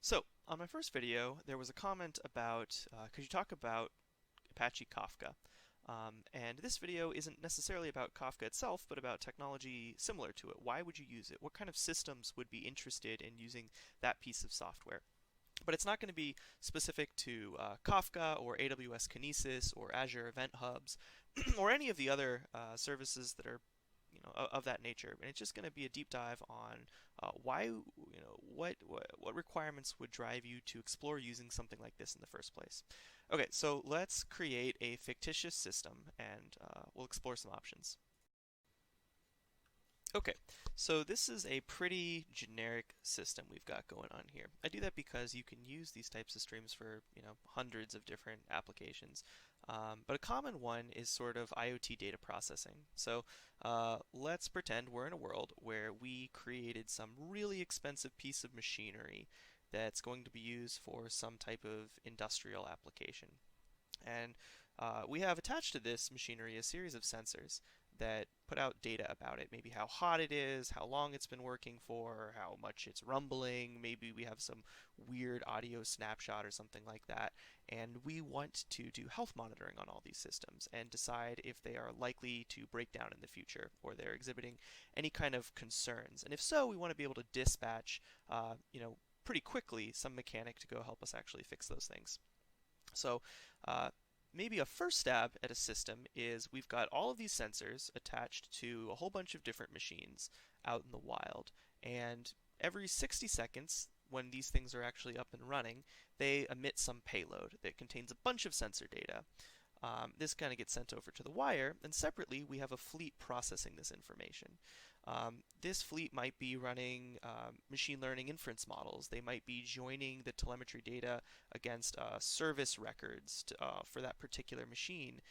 So, on my first video, there was a comment about could you talk about Apache Kafka? And this video isn't necessarily about Kafka itself, but about technology similar to it. Why would you use it? What kind of systems would be interested in using that piece of software? But it's not going to be specific to Kafka or AWS Kinesis or Azure Event Hubs or any of the other services that are of that nature. And it's just going to be a deep dive on why what requirements would drive you to explore using something like this in the first place. Okay, so let's create a fictitious system and we'll explore some options. Okay, so this is a pretty generic system we've got going on here. I do that because you can use these types of streams for, hundreds of different applications. But a common one is sort of IoT data processing. So let's pretend we're in a world where we created some really expensive piece of machinery that's going to be used for some type of industrial application. And we have attached to this machinery a series of sensors that put out data about it. Maybe how hot it is, how long it's been working for, how much it's rumbling. Maybe we have some weird audio snapshot or something like that. And we want to do health monitoring on all these systems and decide if they are likely to break down in the future or they're exhibiting any kind of concerns. And if so, we want to be able to dispatch, pretty quickly some mechanic to go help us actually fix those things. So uh, maybe a first stab at a system is we've got all of these sensors attached to a whole bunch of different machines out in the wild. And every 60 seconds, when these things are actually up and running, they emit some payload that contains a bunch of sensor data. This kind of gets sent over to the wire, and separately we have a fleet processing this information. This fleet might be running machine learning inference models. They might be joining the telemetry data against service records for that particular machine.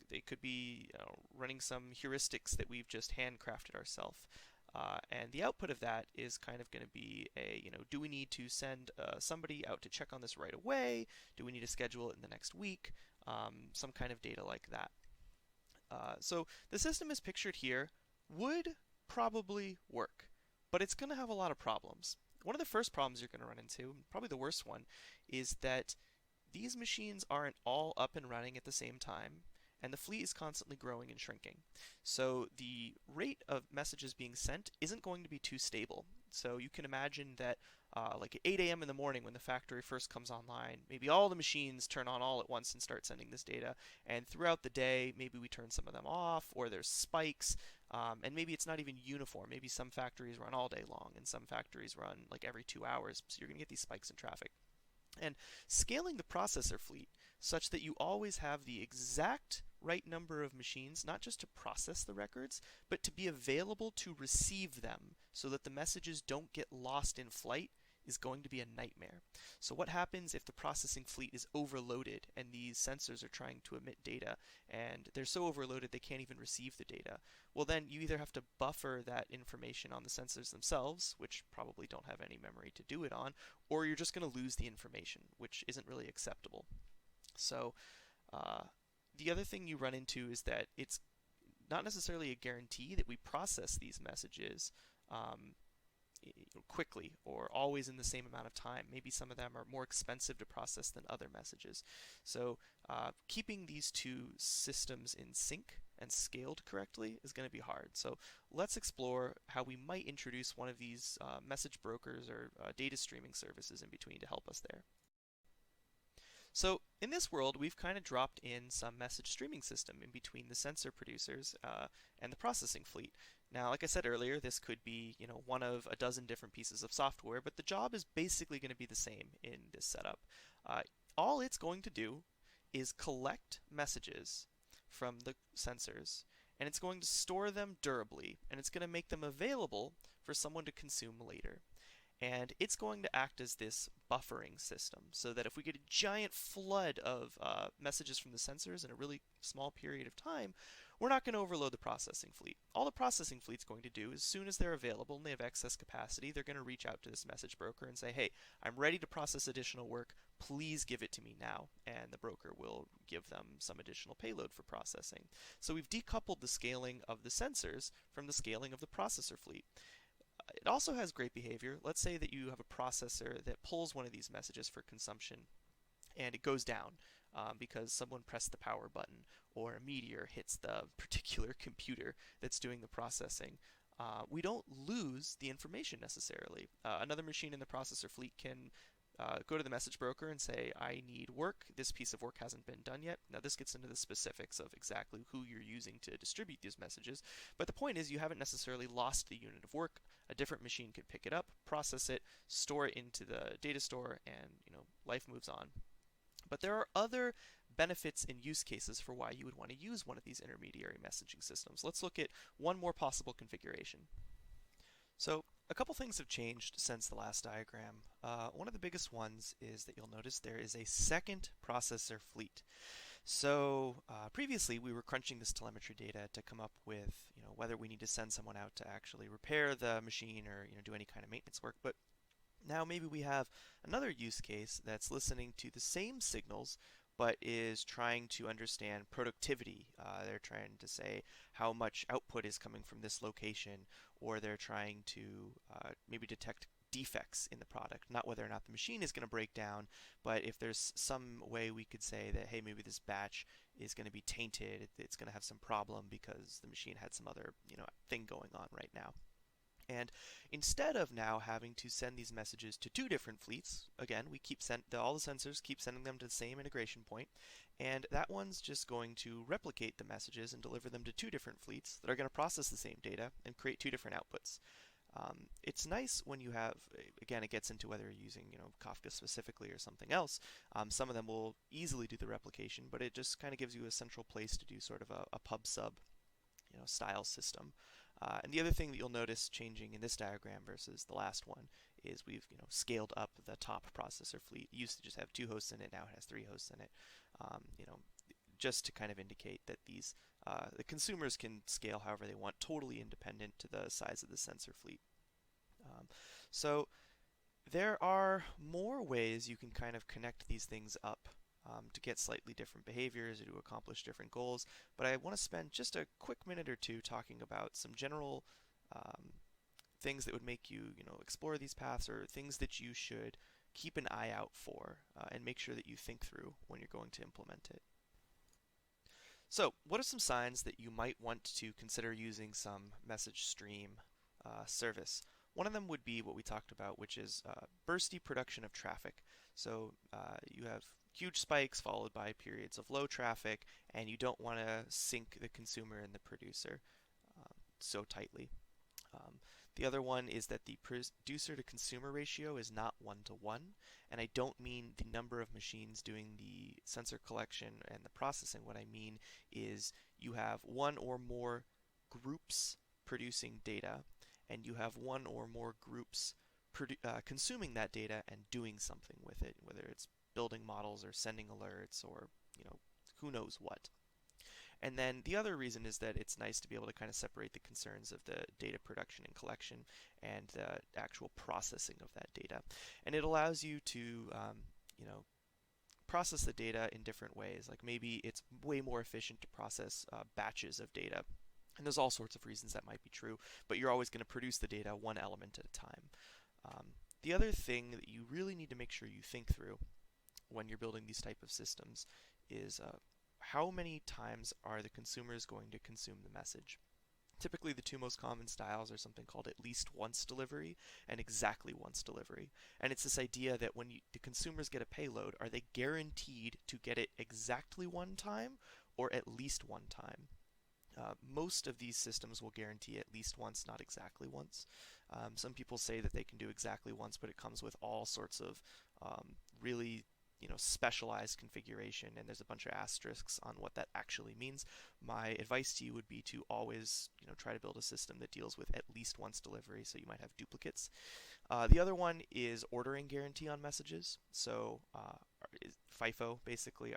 They could be running some heuristics that we've just handcrafted ourselves. And the output of that is kind of going to be do we need to send somebody out to check on this right away? Do we need to schedule it in the next week? Some kind of data like that. So the system is pictured here would probably work, but it's going to have a lot of problems. One of the first problems you're going to run into, probably the worst one, is that these machines aren't all up and running at the same time, and the fleet is constantly growing and shrinking. So the rate of messages being sent isn't going to be too stable. So you can imagine that like at 8 a.m. in the morning when the factory first comes online, maybe all the machines turn on all at once and start sending this data. And throughout the day, maybe we turn some of them off, or there's spikes, and maybe it's not even uniform. Maybe some factories run all day long, and some factories run like every 2 hours. So you're going to get these spikes in traffic. And scaling the processor fleet such that you always have the exact right number of machines, not just to process the records, but to be available to receive them so that the messages don't get lost in flight is going to be a nightmare. So what happens if the processing fleet is overloaded and these sensors are trying to emit data and they're so overloaded they can't even receive the data? Well, then you either have to buffer that information on the sensors themselves, which probably don't have any memory to do it on, or you're just going to lose the information, which isn't really acceptable. So uh, the other thing you run into is that it's not necessarily a guarantee that we process these messages um, quickly or always in the same amount of time. Maybe some of them are more expensive to process than other messages. So keeping these two systems in sync and scaled correctly is going to be hard. So let's explore how we might introduce one of these message brokers or data streaming services in between to help us there. So in this world, we've kind of dropped in some message streaming system in between the sensor producers and the processing fleet. Now, like I said earlier, this could be, one of a dozen different pieces of software, but the job is basically going to be the same in this setup. Uh, all it's going to do is collect messages from the sensors, and it's going to store them durably, and it's going to make them available for someone to consume later. And it's going to act as this buffering system so that if we get a giant flood of messages from the sensors in a really small period of time, we're not going to overload the processing fleet. All the processing fleet's going to do is as soon as they're available and they have excess capacity, they're going to reach out to this message broker and say, hey, I'm ready to process additional work. Please give it to me now. And the broker will give them some additional payload for processing. So we've decoupled the scaling of the sensors from the scaling of the processor fleet. It also has great behavior. Let's say that you have a processor that pulls one of these messages for consumption and it goes down because someone pressed the power button or a meteor hits the particular computer that's doing the processing. We don't lose the information necessarily. Another machine in the processor fleet can go to the message broker and say, I need work. This piece of work hasn't been done yet. Now, this gets into the specifics of exactly who you're using to distribute these messages. But the point is, you haven't necessarily lost the unit of work. A different machine could pick it up, process it, store it into the data store, and life moves on. But there are other benefits and use cases for why you would want to use one of these intermediary messaging systems. Let's look at one more possible configuration. So a couple things have changed since the last diagram. One of the biggest ones is that you'll notice there is a second processor fleet. So previously we were crunching this telemetry data to come up with whether we need to send someone out to actually repair the machine or do any kind of maintenance work. But now maybe we have another use case that's listening to the same signals but is trying to understand productivity. They're trying to say how much output is coming from this location, or they're trying to maybe detect defects in the product. Not whether or not the machine is going to break down, but if there's some way we could say that, hey, maybe this batch is going to be tainted, it's going to have some problem because the machine had some other thing going on right now. And instead of now having to send these messages to two different fleets, again, we keep all the sensors keep sending them to the same integration point, and that one's just going to replicate the messages and deliver them to two different fleets that are going to process the same data and create two different outputs. It's nice when you have, again, it gets into whether you're using, Kafka specifically or something else. Some of them will easily do the replication, but it just kind of gives you a central place to do sort of a pub sub, style system. And the other thing that you'll notice changing in this diagram versus the last one is we've scaled up the top processor fleet. It used to just have two hosts in it, now it has three hosts in it. Just to kind of indicate that the consumers can scale however they want, totally independent to the size of the sensor fleet. So there are more ways you can kind of connect these things up to get slightly different behaviors or to accomplish different goals. But I want to spend just a quick minute or two talking about some general things that would make you, explore these paths, or things that you should keep an eye out for and make sure that you think through when you're going to implement it. So, what are some signs that you might want to consider using some message stream service? One of them would be what we talked about, which is bursty production of traffic. So you have huge spikes followed by periods of low traffic, and you don't want to sync the consumer and the producer so tightly. The other one is that the producer to consumer ratio is not 1-to-1, and I don't mean the number of machines doing the sensor collection and the processing. What I mean is you have one or more groups producing data, and you have one or more groups consuming that data and doing something with it, whether it's building models or sending alerts or who knows what. And then the other reason is that it's nice to be able to kind of separate the concerns of the data production and collection and the actual processing of that data. And it allows you to, process the data in different ways. Like maybe it's way more efficient to process batches of data. And there's all sorts of reasons that might be true, but you're always going to produce the data one element at a time. The other thing that you really need to make sure you think through when you're building these type of systems is how many times are the consumers going to consume the message? Typically, the two most common styles are something called at least once delivery and exactly once delivery. And it's this idea that when the consumers get a payload, are they guaranteed to get it exactly one time or at least one time? Most of these systems will guarantee at least once, not exactly once. Some people say that they can do exactly once, but it comes with all sorts of really specialized configuration, and there's a bunch of asterisks on what that actually means. My advice to you would be to always try to build a system that deals with at least once delivery, so you might have duplicates. The other one is ordering guarantee on messages. So FIFO, basically,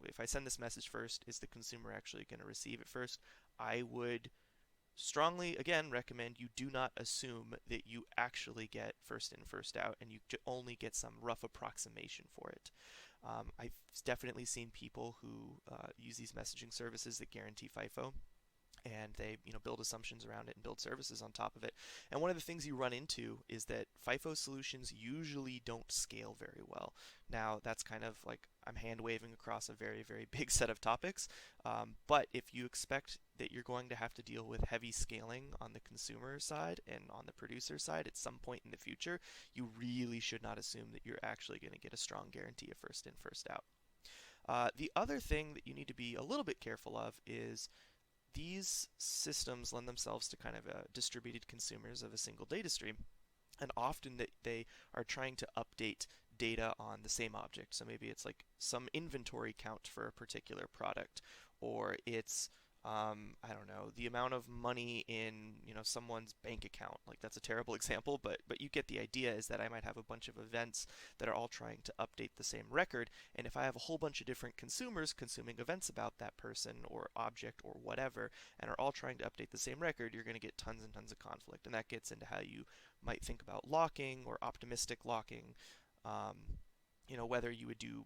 if I send this message first, is the consumer actually going to receive it first? I would strongly, again, recommend you do not assume that you actually get first in, first out, and you only get some rough approximation for it. I've definitely seen people who use these messaging services that guarantee FIFO, and they build assumptions around it and build services on top of it. And one of the things you run into is that FIFO solutions usually don't scale very well. Now that's kind of like I'm hand waving across a very big set of topics, but if you expect that you're going to have to deal with heavy scaling on the consumer side and on the producer side at some point in the future, you really should not assume that you're actually going to get a strong guarantee of first in, first out. The other thing that you need to be a little bit careful of is these systems lend themselves to kind of distributed consumers of a single data stream, and often they are trying to update data on the same object. So maybe it's like some inventory count for a particular product, or it's I don't know, the amount of money in someone's bank account. Like that's a terrible example, but you get the idea. Is that I might have a bunch of events that are all trying to update the same record, and if I have a whole bunch of different consumers consuming events about that person or object or whatever, and are all trying to update the same record, you're going to get tons and tons of conflict, and that gets into how you might think about locking or optimistic locking. Um, whether you would do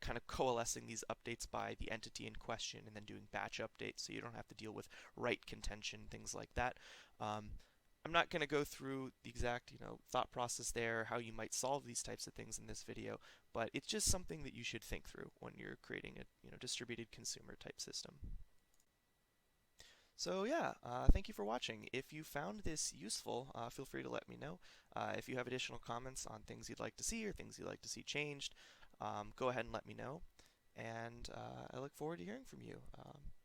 kind of coalescing these updates by the entity in question and then doing batch updates so you don't have to deal with write contention, things like that. Um, I'm not going to go through the exact, thought process there, how you might solve these types of things in this video, but it's just something that you should think through when you're creating a, distributed consumer type system. So yeah, thank you for watching. If you found this useful, feel free to let me know. If you have additional comments on things you'd like to see or things you'd like to see changed, go ahead and let me know. And I look forward to hearing from you.